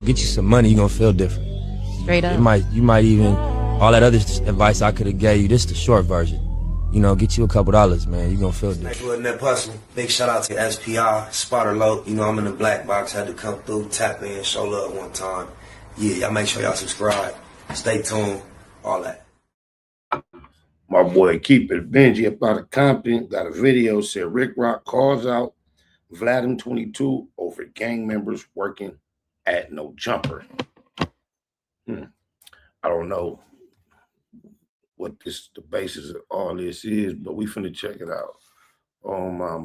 Get you some money, you gonna feel different. Straight up. You might even, all that other advice I could have gave you, this the short version. You know, get you a couple dollars, man. You gonna feel different. Next with Net Hustle. Big shout out to SPR, Spotter Low. You know, I'm in the black box. Had to come through, tap in, show love one time. Yeah, y'all make sure y'all subscribe. Stay tuned. All that. My boy Keep It Benji up out of Compton got a video said Ricc Roc calls out Adam22 over gang members working at No Jumper. I don't know what the basis of all this is, but we finna check it out. Oh my.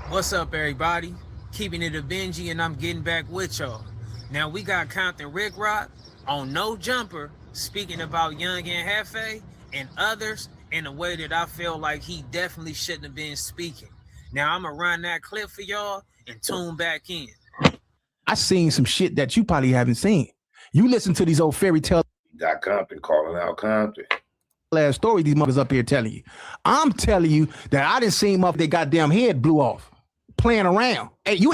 What's up, everybody? Keeping it a Benji, and I'm getting back with y'all. Now we got Compton Ricc Roc on No Jumper speaking about Young and Hefe and others in a way that I feel like he definitely shouldn't have been speaking. Now I'm gonna run that clip for y'all and tune back in. I seen some shit that you probably haven't seen. You listen to these old fairy tale. Got Compton calling out Compton. Last story these motherfuckers up here telling you. I'm telling you that I didn't see them up their goddamn head blew off. Playing around. Hey, you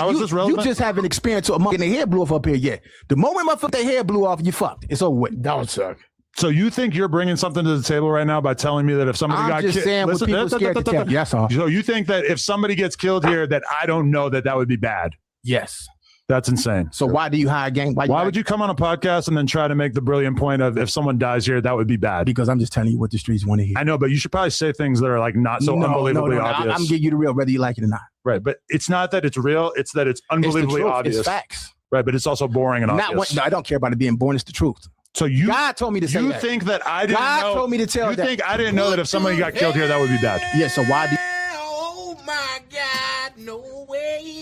just haven't experienced a month and their head blew off up here yet. The moment motherfucker their head blew off, you fucked. It's over with. That would suck. So you think you're bringing something to the table right now by telling me that if somebody got killed, saying what people scared to tell you. That's all. So you think that if somebody gets killed here, that I don't know that would be bad? Yes. That's insane. So why do you hire a gang? Why would you come on a podcast and then try to make the brilliant point of if someone dies here, that would be bad? Because I'm just telling you what the streets want to hear. I know, but you should probably say things that are like not so unbelievably obvious. I'm giving you the real, whether you like it or not. Right, but it's not that it's real; it's that it's unbelievably obvious. It's facts. Right, but it's also boring and obvious. No, I don't care about it being boring. It's the truth. So God told me to say that. You think that I didn't know? God told me to tell you that. You think I didn't know that if somebody got killed here, that would be bad? Yeah. So why do? Oh my God! No way!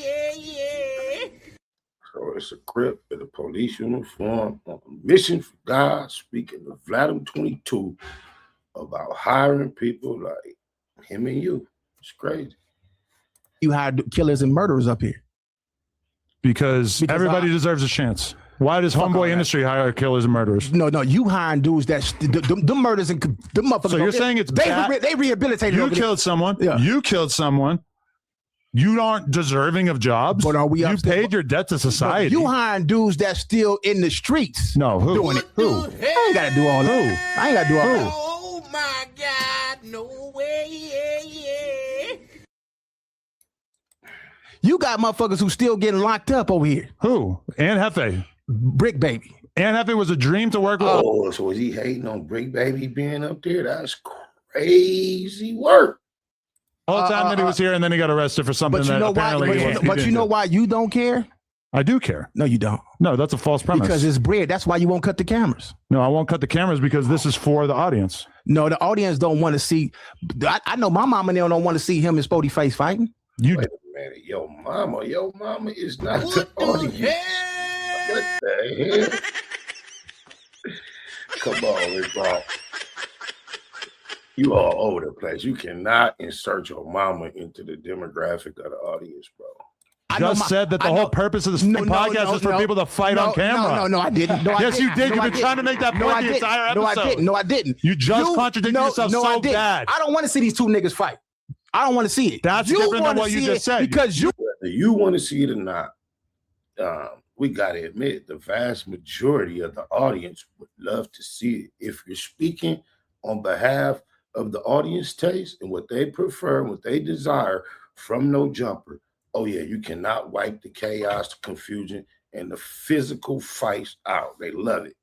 So it's a CRIP in a police uniform on a mission for God, speaking to Adam22 about hiring people like him and you. It's crazy. You hired killers and murderers up here. Because everybody deserves a chance. Why does homeboy industry hire killers and murderers? No, you hiring dudes that the murders and the motherfuckers. So you're saying it's bad? They rehabilitated. You killed someone. Yeah. You killed someone. You aren't deserving of jobs. But are we? You paid your debt to society. You hiring dudes that's still in the streets. No, who? Doing it. Who? I ain't got to do all that. I ain't got to do all that. Oh my God! No way! You got motherfuckers who still getting locked up over here. Who? And Hefe. Brick Baby. And Hefe was a dream to work with. Oh, so is he hating on Brick Baby being up there? That's crazy work. All the time that he was here, and then he got arrested for something that apparently But you know why you don't care? I do care. No, you don't. No, that's a false premise. Because it's bread. That's why you won't cut the cameras. No, I won't cut the cameras because this is for the audience. No, the audience don't want to see. I know my mama and them don't want to see him and Spody Face fighting. Wait a minute, your mama is not the audience. What the hell? Come on, Ricc Roc. You all over the place. You cannot insert your mama into the demographic of the audience, bro. I just said that the whole purpose of this podcast is for people to fight on camera. No, I didn't. Yes, you did. You've been trying to make that point the entire episode. No, I didn't. You just contradicted yourself so bad. I don't want to see these two niggas fight. I don't want to see it. That's different than what you just said. Because whether you want to see it or not, we got to admit the vast majority of the audience would love to see it. If you're speaking on behalf of the audience taste and what they prefer and what they desire from No Jumper, oh yeah, you cannot wipe the chaos, the confusion, and the physical fights out. They love it.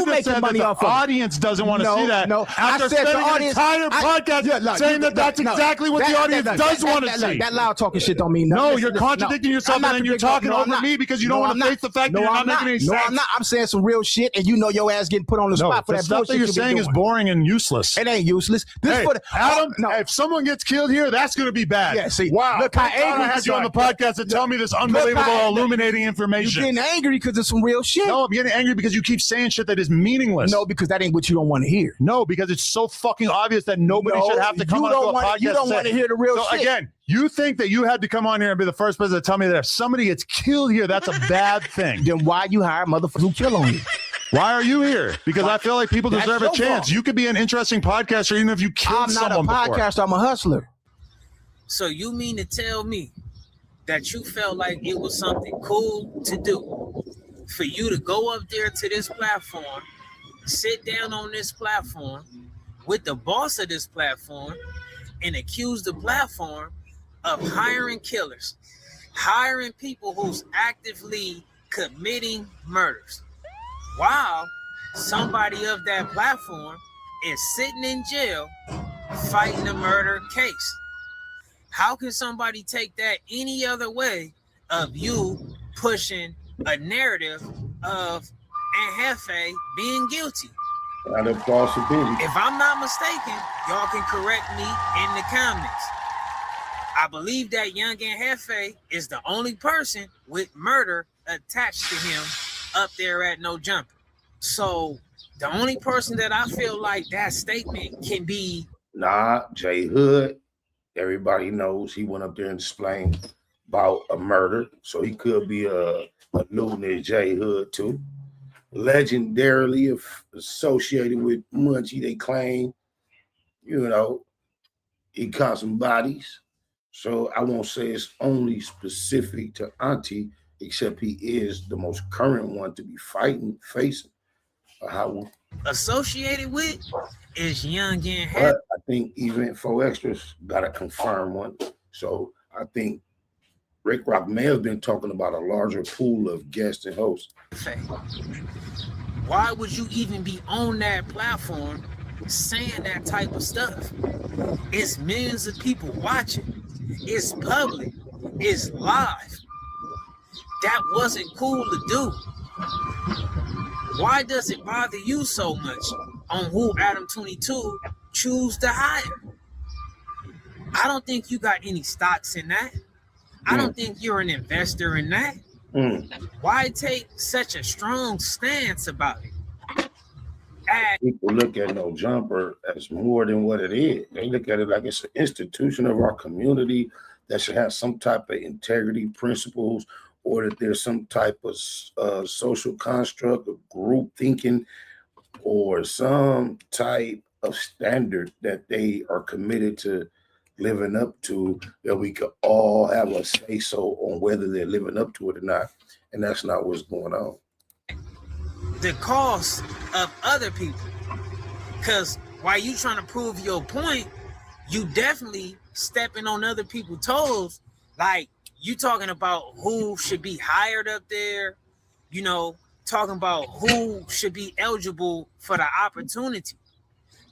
You making money off of the audience doesn't want to see that. No, after spending an entire podcast saying that's exactly what the audience does want to see. That loud talking shit don't mean nothing. No, you're contradicting yourself and then you're talking over me because you don't want to face the fact that you're not making any sense. No, I'm not. I'm saying some real shit, and you know your ass getting put on the spot for that bullshit. The stuff that you're saying is boring and useless. It ain't useless. Hey, Adam, if someone gets killed here, that's going to be bad. Yeah, see, wow. Look how angry I had you on the podcast to tell me this unbelievable, illuminating information. You're getting angry because it's some real shit. No, I'm getting angry because you keep saying shit that is meaningless. No, because that ain't what you don't want to hear. No, because it's so fucking obvious that nobody should have to come on to a podcast. You don't want to hear the real shit. Again, you think that you had to come on here and be the first person to tell me that if somebody gets killed here, that's a bad thing. Then why you hire motherfuckers who kill on you? Why are you here? Because I feel like people deserve a chance. You could be an interesting podcaster even if you killed someone before. I'm not a podcaster. I'm a hustler. So you mean to tell me that you felt like it was something cool to do. For you to go up there to this platform, sit down on this platform with the boss of this platform and accuse the platform of hiring killers, hiring people who's actively committing murders, while somebody of that platform is sitting in jail fighting a murder case. How can somebody take that any other way of you pushing a narrative of Anhefe being guilty? Not a possibility. If I'm not mistaken, y'all can correct me in the comments. I believe that young Anhefe is the only person with murder attached to him up there at No Jumper. So the only person that I feel like that statement can be... Nah, J Hood. Everybody knows he went up there and explained about a murder. So he could be a lunatic J Hood too. Legendarily associated with Munchie, they claim, you know, he caught some bodies. So I won't say it's only specific to Auntie, except he is the most current one to be facing. How associated with is young and but I think even 4 Extras got to confirm one. So I think Ricc Roc may have been talking about a larger pool of guests and hosts. Why would you even be on that platform saying that type of stuff? It's millions of people watching. It's public. It's live. That wasn't cool to do. Why does it bother you so much on who Adam22 choose to hire? I don't think you got any stocks in that. I don't think you're an investor in that. Why take such a strong stance about it? People look at No Jumper as more than what it is. They look at it like it's an institution of our community that should have some type of integrity principles, or that there's some type of social construct of group thinking or some type of standard that they are committed to living up to, that we could all have a say so on whether they're living up to it or not. And that's not what's going on. The cost of other people. Because while you trying to prove your point, you definitely stepping on other people's toes. Like, you talking about who should be hired up there, you know, talking about who should be eligible for the opportunity.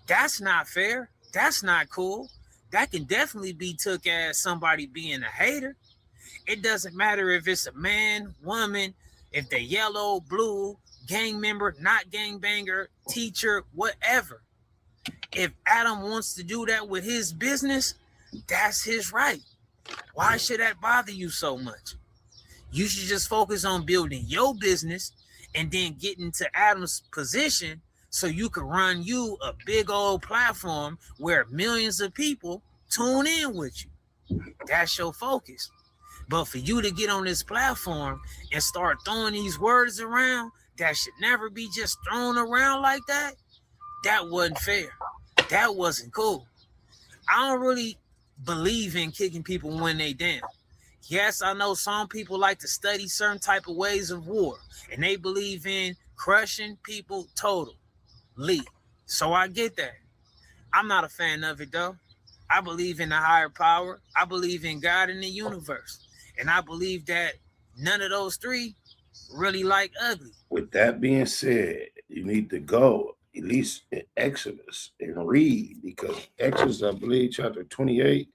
That's not fair. That's not cool. That can definitely be took as somebody being a hater. It doesn't matter if it's a man, woman, if they're yellow, blue, gang member, not gang banger, teacher, whatever. If Adam wants to do that with his business, that's his right. Why should that bother you so much? You should just focus on building your business and then get into Adam's position so you can run you a big old platform where millions of people tune in with you. That's your focus. But for you to get on this platform and start throwing these words around that should never be just thrown around like that, that wasn't fair. That wasn't cool. I don't really believe in kicking people when they down. Yes, I know some people like to study certain type of ways of war, and they believe in crushing people totally. So I get that. I'm not a fan of it though. I believe in a higher power. I believe in God and the universe. And I believe that none of those three really like ugly. With that being said, you need to go at least in Exodus and read, because Exodus, I believe, chapter 28,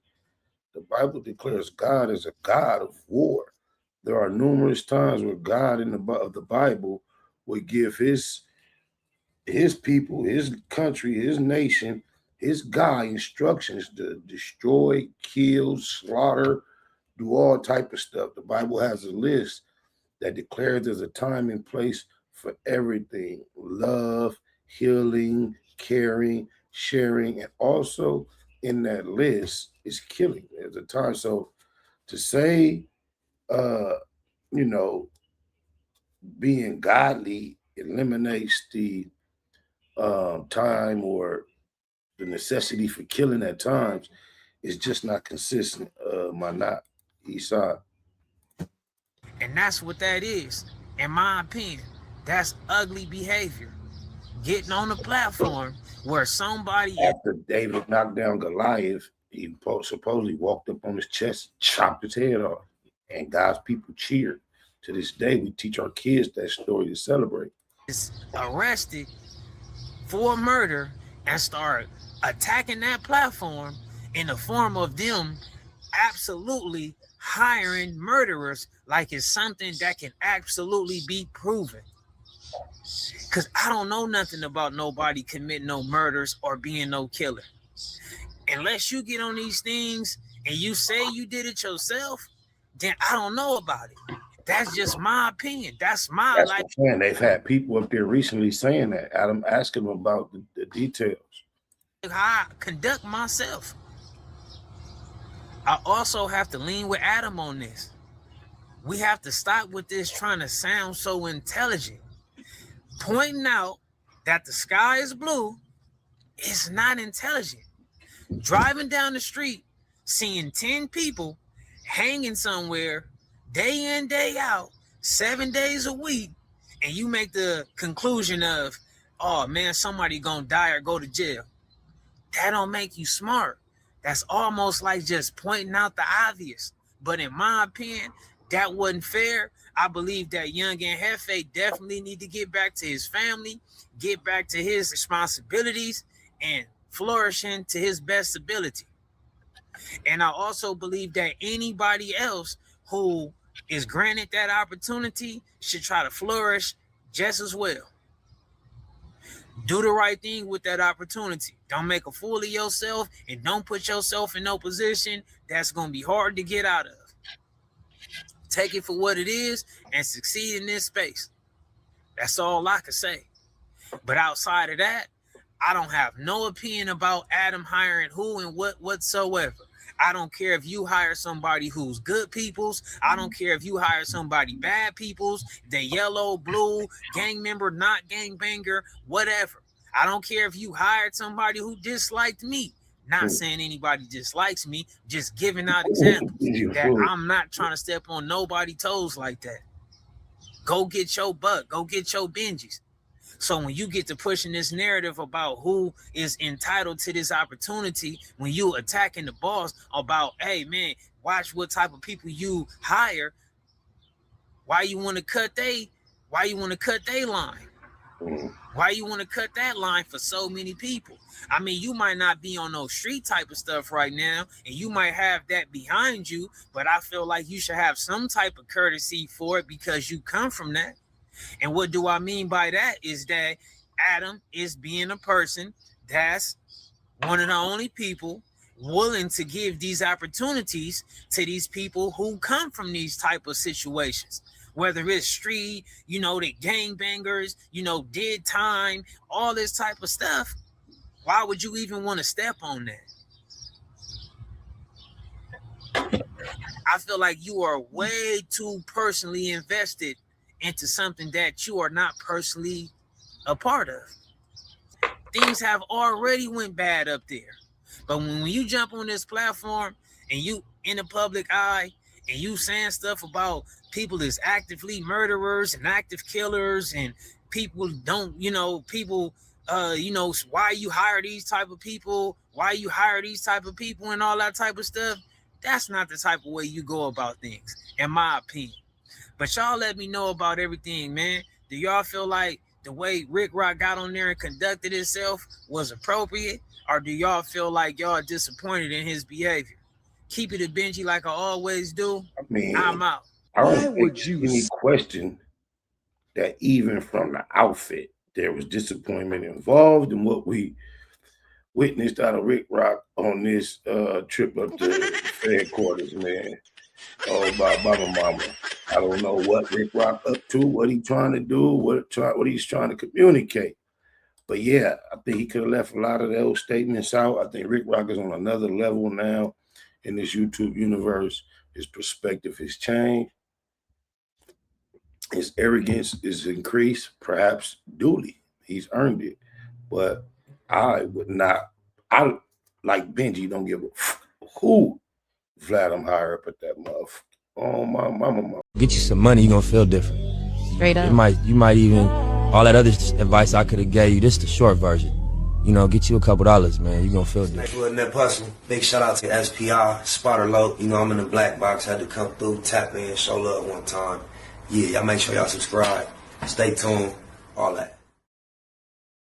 the Bible declares God is a God of war. There are numerous times where God in the Bible would give his people, his country, his nation, his guy instructions to destroy, kill, slaughter, do all type of stuff. The Bible has a list that declares there's a time and place for everything: love, healing, caring, sharing, and also in that list is killing. There's a time. So to say, you know, being godly eliminates the time or the necessity for killing at times is just not consistent. Manat Isa. And that's what that is. In my opinion, that's ugly behavior. Getting on a platform where somebody... After David knocked down Goliath, he supposedly walked up on his chest, chopped his head off, and God's people cheered. To this day, we teach our kids that story to celebrate. Is arrested for murder and start attacking that platform in the form of them absolutely hiring murderers like it's something that can absolutely be proven. Because I don't know nothing about nobody committing no murders or being no killer. Unless you get on these things and you say you did it yourself, then I don't know about it. That's just my opinion. That's my life. They've had people up there recently saying that. Adam asking them about the details. How I conduct myself. I also have to lean with Adam on this. We have to stop with this trying to sound so intelligent. Pointing out that the sky is blue is not intelligent. Driving down the street, seeing 10 people hanging somewhere day in, day out, 7 days a week, and you make the conclusion of, oh man, somebody gonna die or go to jail. That don't make you smart. That's almost like just pointing out the obvious. But in my opinion, that wasn't fair. I believe that Young and Hefe definitely need to get back to his family, get back to his responsibilities, and flourishing to his best ability. And I also believe that anybody else who is granted that opportunity should try to flourish just as well. Do the right thing with that opportunity. Don't make a fool of yourself and don't put yourself in no position that's going to be hard to get out of. Take it for what it is and succeed in this space. That's all I can say. But outside of that, I don't have no opinion about Adam hiring who and what whatsoever. I don't care if you hire somebody who's good peoples. I don't care if you hire somebody bad peoples, the yellow, blue, gang member, not gang banger, whatever. I don't care if you hired somebody who disliked me. Not saying anybody dislikes me, just giving out examples that I'm not trying to step on nobody's toes like that. Go get your buck. Go get your Benjis. So when you get to pushing this narrative about who is entitled to this opportunity, when you attacking the boss about, hey man, watch what type of people you hire, why you want to cut they line? Why you want to cut that line for so many people? I mean, you might not be on no street type of stuff right now, and you might have that behind you, but I feel like you should have some type of courtesy for it because you come from that. And what do I mean by that is that Adam is being a person that's one of the only people willing to give these opportunities to these people who come from these type of situations. Whether it's street, the gangbangers, did time, all this type of stuff. Why would you even want to step on that? I feel like you are way too personally invested into something that you are not personally a part of. Things have already went bad up there. But when you jump on this platform and you in the public eye and you saying stuff about people is actively murderers and active killers and people don't, why you hire these type of people, and all that type of stuff, that's not the type of way you go about things, in my opinion. But y'all let me know about everything, man. Do y'all feel like the way Ricc Roc got on there and conducted himself was appropriate? Or do y'all feel like y'all disappointed in his behavior? Keep it a Benji like I always do. I mean, I'm out. I don't think any question that even from the outfit, there was disappointment involved in what we witnessed out of Ricc Roc on this trip up to headquarters, man. Oh, my mama. I don't know what Ricc Roc up to, what he trying to do, what he's trying to communicate. But yeah, I think he could have left a lot of those statements out. I think Ricc Roc is on another level now in this YouTube universe. His perspective has changed. His arrogance is increased, perhaps duly. He's earned it. But I like Benji, don't give a who Vlad him higher up at that on my mama. Get you some money, you gonna feel different. Straight up. You might even, all that other advice I could have gave you, this the short version. You know, get you a couple dollars, man. You gonna feel different. Wasn't that personal. Big shout out to SPI, Spotter Low. You know, I'm in the black box. Had to come through, tap in, show love one time. Yeah, y'all make sure y'all subscribe. Stay tuned. All that.